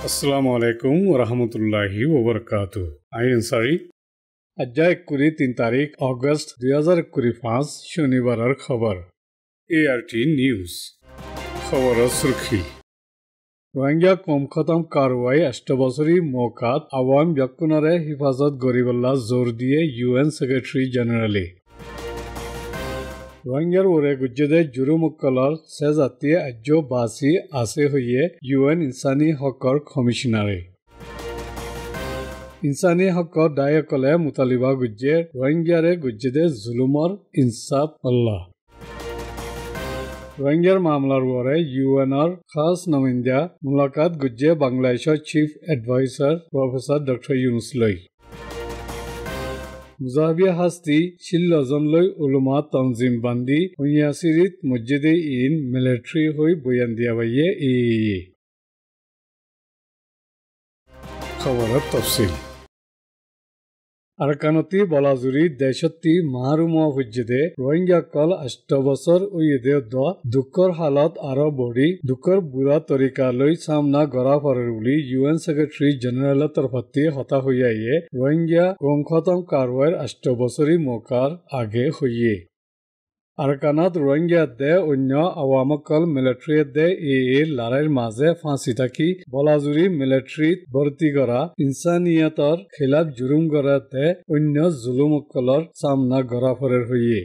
আসসালামু আলাইকুম ওরহমতুল্লাহি ওবরকাতু। আইন সারি অধ্যায় 23 তারিখ অগস্ট 2025 শনিবারের খবর। ART নিউজ খবরের সুরখি রোহিঙ্গা কম খতম কারওয়াই 8 বছরী মৌকাত আওয়াম ব্যক্তিনরে হিফাজত গরিবল্লাহ জোর দিয়ে UN সেক্রেটারি জেনারেলে রোহিঙ্গার ওরে গুজ্জেদে জুরুমুক্কলর সে জাতীয় আজ্য বাসি আছে হইয়ে UN ইনসানি হকর কমিশনারে ইনসানি হকর দায়কলে মুতালিবা গুজ্জে রোহিঙ্গারে গুজ্জেদে জুলুমর ইনসাফ আল্লাহ রোহিঙ্গার মামলার ওরে UNর খাস নমিন্দা মুলাকাত গুজ্জে বাংলাদেশের chief adviser professor doctor Yunus লই মুজাহিবিয়া হাস্তি শিল্লজনলৈ উলুমা তনজিম বান্দি হুইয়াসিরিত মসজিদে ইন মিলিটারি হই বয়ান দিয়া বাইয়ে খবরের তফসিল আরকানতি বলাজুরি দেশত্তি মাহরুমা হুজ্জেদে রোহিঙ্গা কল 8 বছর উইদে দুঃখর হালত আরো বড়ি দুঃখর বুড়া তরিকা লৈ সামনা গড়া পরের বলি UN সেক্রেটারি জেনারেলের তরফতি হতা হইয়াইয়ে রোহিঙ্গা কম খতম কারওয়ার 8 বছরই মৌকার আগে হইয়ে আরকানাত রোহিঙ্গা দে অন্য আওয়ামকল মিলিটারি দে লড়াইয়ের মাঝে ফাঁসি থাকি বলাজুরি মিলিটারিত ভর্তি করা ইনসানিয়তর খিলাফ জুলুম করা দে অন্য জুলুমকলর সামনা গড়া ফরের হইয়ে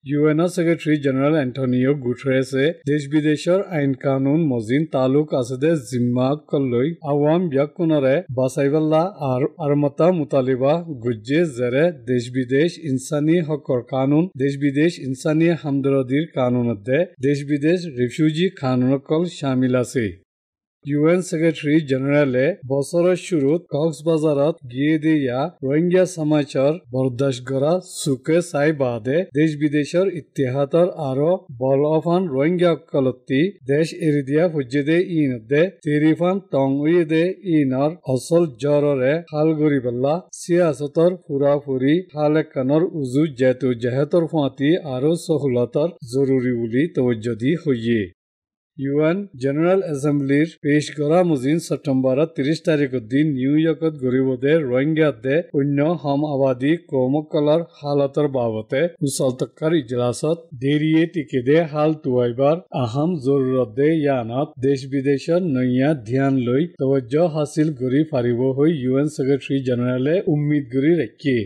UN সেক্রেটারি জেনারেল অ্যান্টনিও গুটেরেসে দেশ বিদেশের আইন কানুন মজিন তালুক আছে দে জিম্মা কল্লই আওয়াম ব্যক্তিনরে বাসাইবাল্লা আর আরমতা মুতালিবা গুজ্জে জেরে দেশ বিদেশ ইনসানি হকর কানুন দেশ বিদেশ ইনসানি হামদরদির কানুন দে দেশ বিদেশ রিফিউজি কানুনকল শামিল আছে UN সেক্রেটারি জেনারেলে বছরের শুরুত কক্সবাজারত গিয়ে দিয়া রোহিঙ্গা সমাচার বরদাস্ত করা সুকে চাই বাদে দেশ বিদেশের ইতিহাদর আরো বলফান রোহিঙ্গা কলত্তি দেশ এরি দিয়া ফুজ্জেদে ইনদে তেরিফান টং উইদে ইনর অসল জররে হাল গরিবাল্লা সিয়াসতর ফুরাফুরি হালেকানর উজু জেতু জেহেতর ফাঁতি আরো সহুলতর জরুরি বলি তবজ্জো দি হইয়ে UN জেনারেল অ্যাসেম্বলির পেশ করা মুজিন সেপ্টেম্বর 30 তারিখের দিন নিউ ইয়র্কত গরিবদে রোহিঙ্গা দে অন্য হম আবাদী কৌমকলার হালতর বাবতে মুসলতকার ইজলাসত দেরিয়ে টিকে দে হাল তুয়াইবার আহাম জরুরত দে ইয়ানত দেশ বিদেশের নইয়া ধ্যান লই তবজ্জো হাসিল করি পারিব হই UN সেক্রেটারি জেনারেলে উম্মিদ করি রাখি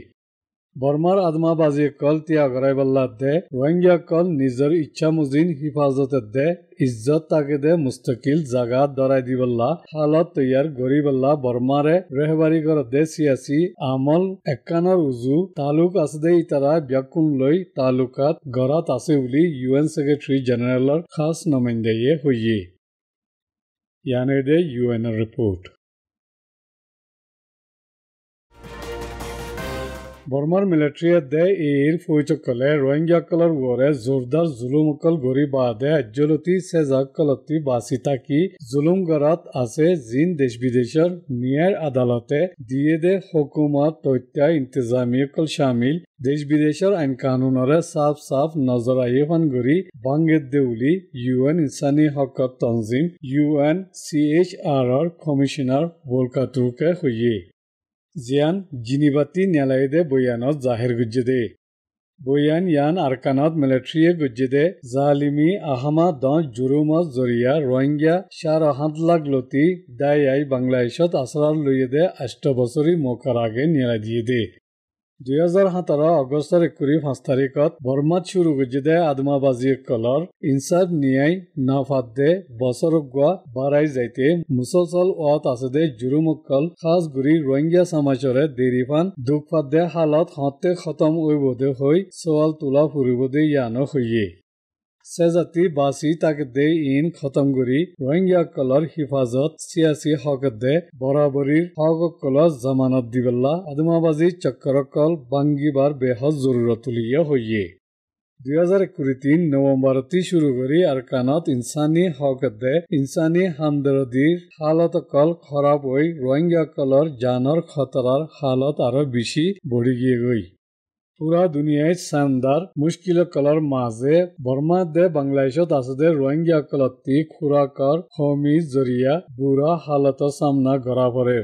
বর্মার আদমা বাজি কল ত্যাগ রাইবাল্লা দে রোহিঙ্গা কল নিজের ইচ্ছা মুজিন হিফাজতের দে ইজ্জত তাকে দে মুস্তকিল জাগা দরাই দিবল্লা হালত তৈয়ার গরিবাল্লা বর্মারে রেহবারি কর দে সিয়াসি আমল একানর উজু তালুক আছে দে ইতারা ব্যাকুন লই তালুকাত গড়াত আছে বলি UN সেক্রেটারি জেনারেলর খাস নমিন্দাইয়ে হইয়ে ইয়ানে দে UN রিপোর্ট বর্মার মিলিটারি দে এর ফৈচকলে রোহিঙ্গা কলর ওরে জোরদার জুলুমকল গরি বাদে আজ্জলতি সেজাক কলতি বাসি থাকি জুলুম গরাত আছে জিন দেশ বিদেশের ন্যায় আদালতে দিয়ে দে হুকুমত তথ্য ইন্তজামিয় কল শামিল দেশ বিদেশের আইন কানুনরে সাফ সাফ নজর আইফান গরি বাঙ্গের দেউলি UN ইনসানি হকত তনজিম UNCHR কমিশনার ভোলকাতুরকে হইয়ে জিয়ান জিনিবাতি ন্যায়ালয়ে বয়ানত জাহের গুজ্জেদে বয়ান ইয়ান আরকানত মিলিটারিয়ে গুজ্জেদে জালিমি আহমা দন জুরুমত জরিয়া রোহিঙ্গা 4 লাখ লতি দায়াই বাংলাদেশত আসরার লইয়ে 8 বছরই মৌকার আগে ন্যায়ালয় দিয়ে দে 2017 অগস্টর 5 তারিখত বর্মাত শুরু গুজ্জেদে আদমাবাজি কলর ইনসাফ নিয়াই নাফাত দে বছর গুয়া বাড়াই যাইতে মুসলসল ওয়াত আছে দে জুরুমকল খাস গুরি রোহিঙ্গা সমাজরে দেরিফান দুঃখফাত দে হালত হতে খতম ওইবদে হই সওয়াল তুলা ফুরিবদে ইয়ানো হইয়ে সেজাতি বাসি তাকে দে ইন খতম করি রোহিঙ্গা কলর হিফাজত সিয়াসি হক দে বরাবরির হক কলর জামানত দিবল্লা আদমাবাজি চক্করকল বাঙ্গিবার বেহজ জরুরত তুলিয়া হইয়ে 2023 নভেম্বরতি শুরু করি আরকানত ইনসানি হক দে ইনসানি হামদরদির হালত কল খরাব হই রোহিঙ্গা কলর জানর খতরার হালত আরো বেশি বড়ি গিয়ে গই পুরা দুনিয়ায় শানদার মুশকিল কলর মাঝে বর্মা দে বাংলাদেশত আছে দে রোহিঙ্গা কলতি খুরাকর হমি জরিয়া বুরা হালত সামনা গড়া পড়ে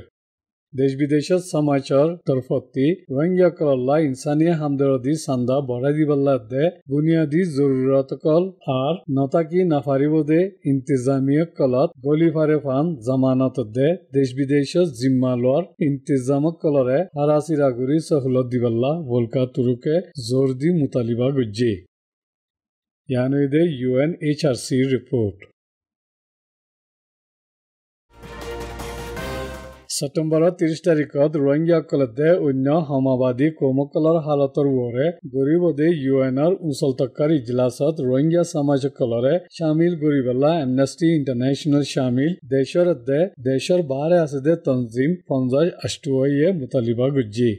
দেশ বিদেশত সমাচার তরফতি রোহিঙ্গা কল্লা ইনসানিয়া হামদরদি সান্দা বড়াই দিবাল্লা দে বুনিয়াদি জরুরত কল আর নতাকি নাফারিব দে ইন্তেজামিয়া কলত গলিফারে ফান জামানত দে দেশ বিদেশত জিম্মা লোয়ার ইন্তেজাম কলরে হারাসিরাগুরি সহলত দিবাল্লা ভোলকা তুরুকে জোর দি মুতালিবা গজ্জি ইয়ানুই দে UNHRC রিপোর্ট September 30 তাৰিখত ৰোহিংগাসকলে অন্য সমাবাদী কৌমকলৰ হালতৰ ওৰে গৰিবদে UNৰ উচলতকাৰ ইজলাসত ৰোহিংগা সমাজসকলৰে শামিল গৰিবলা এমনেষ্টি ইণ্টাৰনেশ্যনেল শামিল দেশৰ বাৰে আছে দে তনজিম 50 মুতালিবা গুজি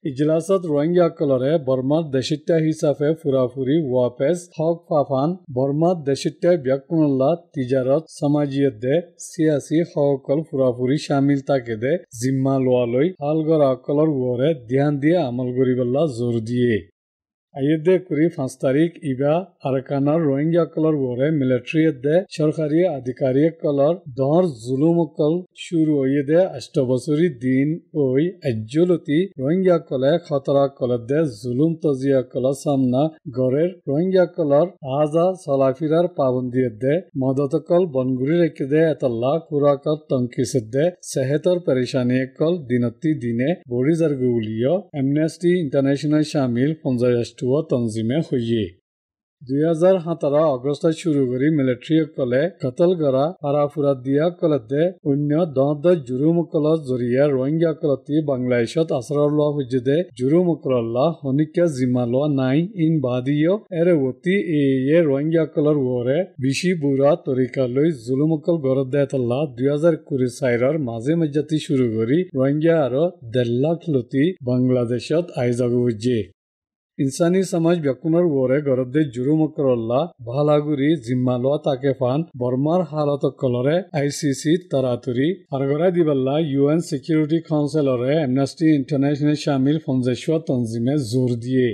ইজলাসত ৰোহিংগাসকলৰে বৰ্মাৰ দেশিত্যা হিচাপে ফুৰাফুৰি ৱাপেজ হক ফাফান বৰ্মাৰ দেশিত্যা ব্যকুনল্লা তিজাৰত সমাজিয়ত দে চিয়াসী সকল ফুৰাফুৰি শামিল থাকে দে জিম্মা লোৱালৈ হালগৰাসকলৰ ওৰে ধ্যান দিয়ে আমল কৰিবলা জোৰ দিয়ে আইদে কুৰি 5 তাৰিখ ইবা আৰকানৰ ৰোহিংগাসকলৰ ওৰে মিলিটাৰীত দে চৰকাৰী আধিকাৰীসকলৰ দৰ জুলুমকল শুৰু হৈদে 8 বছৰি দিন ওই আজ্জলতি ৰোহিংগাসকলে খতৰাকলত দে জুলুম তজিয়াকলৰ সামনা গৰেৰ ৰোহিংগাসকলৰ আজা চলাফিৰাৰ পাবন্দিয়ত দে মদতকল বনগুৰি ৰাখি দে এতল্লা খুৰাকত টংকিছত দে সেহেতৰ পেৰেশানীকল দিনতি দিনে বৰি জাৰগু বুলিও এমনেষ্টি ইণ্টাৰনেশ্যনেল শামিল 50 তনজিমে হইয়ে 2017 আগষ্টত শুৰু কৰি মিলিটাৰীসকলে কতল কৰা আৰাফুৰা দিয়া কলতে অন্য দহ জুৰুমকলৰ জৰিয়া ৰোহিংগাসকলতি বাংলাদেশত আশ্ৰয় লোৱা হৈছে জুৰুমকলল্লা শনিকা জিম্মা লোৱা নাই ইন বাদিও এৰেৱতী এই ৰোহিংগাসকলৰ ওৰে বেছি বুঢ়া তৰিকালৈ জুলুমকল গড়ত দেতল্লা 2024 মাজে মজ্জাতি শুৰু কৰি ৰোহিংগা আৰু 1.5 লাখ লতি বাংলাদেশত আইজাগু হৈছে ইনসানি সমাজ ব্যকুনৰ ওৰে গৰদে জুৰুমকৰল্লা ভালাগুৰি জিম্মালোৱা তাকে ফান বৰ্মাৰ হালত কলৰে ICC তাৰাতুৰি আৰগৰাই দিবাল্লা UN সিকিউৰিটি কাউন্সিলৰে এমনেষ্টি ইণ্টাৰনেশ্যনেল শামিল 50 তনজিমে জোৰ দিয়ে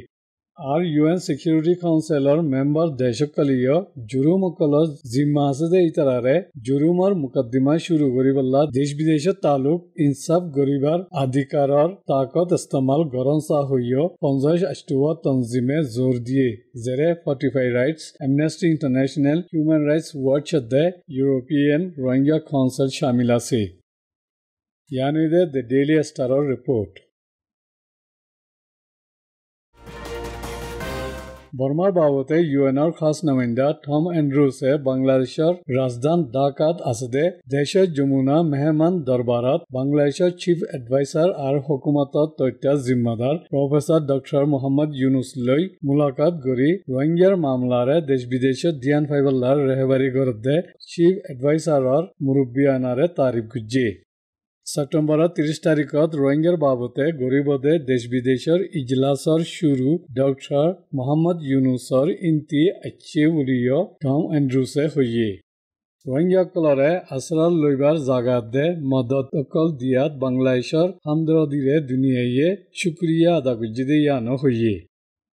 আৰ UN সিকিউৰিটি কাউন্সিলৰ মেম্বাৰ দেশকালীয় জুৰুমকলৰ জিম্মা আছে দে ইতাৰাৰে জুৰুমৰ মুকদ্দিমা শুৰু কৰিবল্লা দেশ বিদেশত তালুক ইনসাফ গৰিবাৰ অধিকাৰৰ তাকত ইস্তেমাল গৰনসা হৈও 50 তনজিমে জোৰ দিয়ে যেৰে 45 rights Amnesty international human rights watch দে ইউৰোপিয়ান ৰোহিংগা কাউন্সিল শামিল আছে ইয়ানুইদে দ্য ডেইলি ষ্টাৰৰ ৰিপোৰ্ট বৰ্মাৰ বাবতে UNৰ খাস নমাইন্দা টম এন্ড্ৰুছে বাংলাদেশৰ ৰাজধানী ঢাকাত আছে দেশৰ যমুনা মেহমান দৰবাৰত বাংলাদেশৰ চিফ এডভাইচাৰ আৰু হুকুমতত তথ্য জিম্মাদাৰ প্ৰফেসৰ ডক্টৰ মোহাম্মদ ইউনুস লৈ মুলাকাত কৰি ৰোহিংগাৰ মামলাৰে দেশ বিদেশত ধ্যান ফাইবল্লাৰ ৰেহবাৰী গৰদে চিফ এডভাইচাৰৰ মুৰব্বিয়ানাৰে তাৰিফ গুজি September 30 তাৰিখত ৰোহিংগাৰ বাবতে গৰিবদে দেশ বিদেশৰ ইজলাসৰ শুৰু ডক্টৰ মোহাম্মদ ইউনুসৰ ইন্তি আচ্ছে বুলিও টম এন্ড্ৰুছে হইয়ে ৰোহিংগাসকলৰে আশ্ৰয় লইবাৰ জাগাত দে মদতকল দিয়াত বাংলাদেশৰ হামদৰদিৰে দুনিয়ায়ে শুক্ৰিয়া আদা গুজিদে ইয়ানো হইয়ে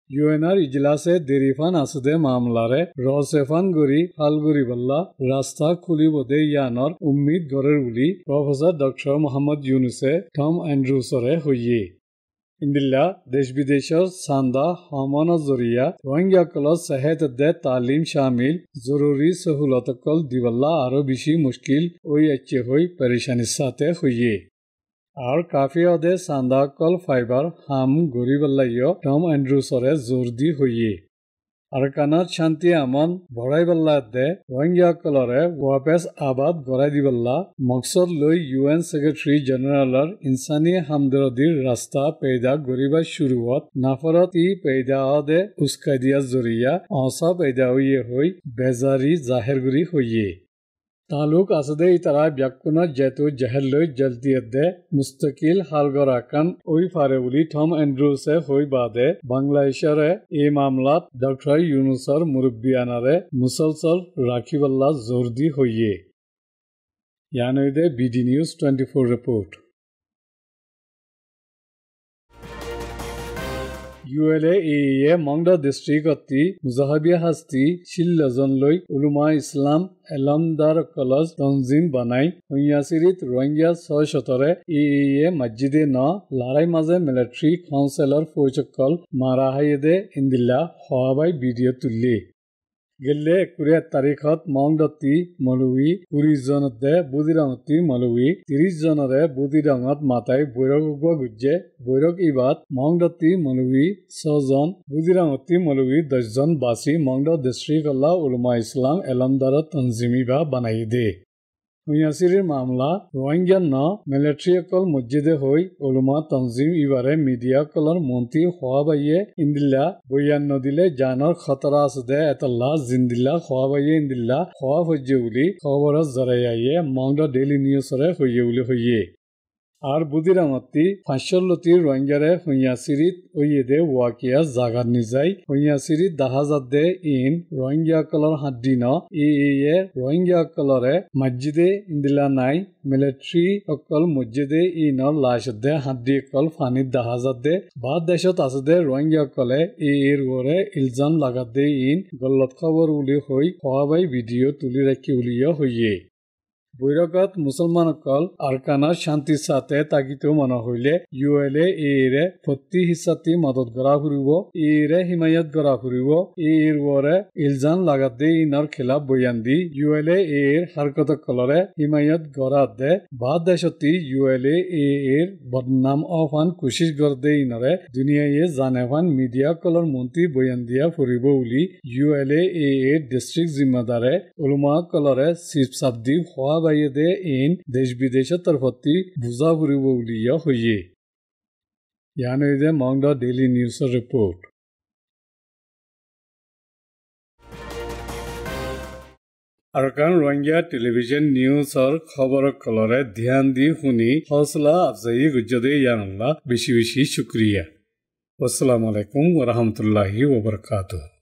UNৰ ইজলাসে দেৰিফান আছে মামলাৰে ৰসেফান গৰি হালগুৰি বল্লা ৰাস্তা খুলিবদে ইয়ানৰ উম্মিদ গৰৰ বুলি প্ৰফেসৰ ডক্টৰ মোহাম্মদ ইউনুসে টম এন্ড্ৰুছৰে হইয়ে ইন্দিল্লা দেশ বিদেশৰ চান্দা হমন জৰিয়া ৰোহিংগাসকলৰ সেহেত দে তালিম শামিল জৰুৰী সহুলতকল দিবল্লা আৰু বেছি মুশকিল ওই আচ্ছে হৈ পেৰেশানিৰ সাথে হইয়ে আৰ কাফিয়দে সান্দাকল ফাইবাৰ হাম গৰিবল্লাইও টম এন্ড্ৰুসৰে জোৰ দি হইয়ে আৰকানাৰ শান্তি আমন বড়াইবল্লা দে ৰোহিংগাসকলৰে ওয়াপেস আবাদ গড়াই দিবল্লা মকসদ লৈ UN সেক্ৰেটাৰি জেনাৰেলৰ ইনসানি হামদৰদিৰ ৰাস্তা পেইদা গৰিবা শুৰুৱাত নাফৰত পেইদা দে উস্কাই দিয়া জৰিয়া অসা পেইদা হৈ বেজাৰি জাহেৰ গুৰি হইয়ে তালুক আছে ইতাৰা ব্যাকুণত যেহেতু জেহেলৈ জলদিয়তে মুস্তকিল হালগৰাকান ওই ফাৰে বুলি টম এন্ড্ৰুছে হৈ বাদে বাংলাদেশৰে এই মামলাত ডক্টৰ ইউনুসৰ মুৰব্বিয়ানাৰে মুসলসল ৰাখিবল্লা জোৰ দি হইয়ে ইয়ানুইদে BD News 24 report ULA Mongda district ati Muzahabia hasti Shillajon loi Uluma Islam Elamdar College Tanzim banai Hunyasirit Rohingya 617 AAA Masjide na Larai maze military councilor Fochakol Marahayede Indilla Hawabai video tulli গেলে 21 তাৰিখত মংডতি মলুই 20 জনতে বুদিৰাঙতি মলুই 30 জনৰে বুদিৰাঙত মাতাই বৈৰগগৱা গুজ্জে বৈৰগ ইবাত মংডতি মলুই 6 জন বুদিৰাঙতি মলুই 10 জন বাসি মংড district Allah উলমা ইসলাম এলমদাৰত তনজিমি বা বানাই দে হুয়াসিরির মামলা রোহিঙ্গা ন military কল মসজিদে হই উলমা তনজিম ইবারে media colour মন্ত্রী হওয়াবাইয়ে ইন্দিল্লা বইয়ান নদিলে জানর খতরা আছে এতল্লা জিন্দিল্লা হওয়াবাইয়ে ইন্দিল্লা হওয়া হইয়ে উলি খবর জরাইয়ে মংডা ডেইলি নিউজরে হইয়ে উলি হইয়ে আর বুদিরামতি ফাঁসলতি রোহিঙ্গারে হুইয়াসিরিত ওইয়েদে ওয়াকিয়া জাগার নিজাই হুইয়াসিরিত দাহাজাদে ইন রোহিঙ্গা কলর হাদ্দিন এ রোহিঙ্গা কলরে মসজিদে ইন্দিলা নাই মিলিটারি অকল মসজিদে ইনর লাশদে হাদ্দি কল ফানিত দাহাজাদে বা দেশত আছে রোহিঙ্গা কলে এর ওরে ইলজাম লাগাদে ইন গল্লত খবর উলি হই হওয়াবাই ভিডিও তুলি রাখি উলিয়া হইয়ে বৈরগত মুসলমানসকল আরকানার শান্তির সাথে তাগিত মনে হইলে ULA এরে প্রতি হিসাতি মদত করা ফুরিব এরে হিমায়ত করা ফুরিব এর ওরে ইলজাম লাগাতে ইনার খেলাফ বয়ান দি ULA এর হারকত কলরে হিমায়ত করা দে বা দেশতি ULA এর বদনাম অফান কোশিশ করতে ইনরে দুনিয়ায় জানেফান মিডিয়া কলর মন্ত্রী বয়ান দিয়া ফুরিব উলি ULA এর ডিস্ট্রিক্ট জিম্মাদারে উলমা কলরে চিফ সাবদি হওয়া বাইদে ইন দেশ বিদেশের তরফতি বুঝা ফুরিব উলিয়া হইয়ে ইয়ানইদে মংডা ডেইলি নিউজের রিপোর্ট আরকান রোহিঙ্গা টেলিভিশন নিউজর খবর কলরে ধ্যান দি শুনি হৌসলা আফজাই গুজ্জদে ইয়ানুল্লাহ বেশি বেশি শুক্রিয়া আসসালামু আলাইকুম ওয়া রাহমাতুল্লাহি ওয়া বারাকাতুহু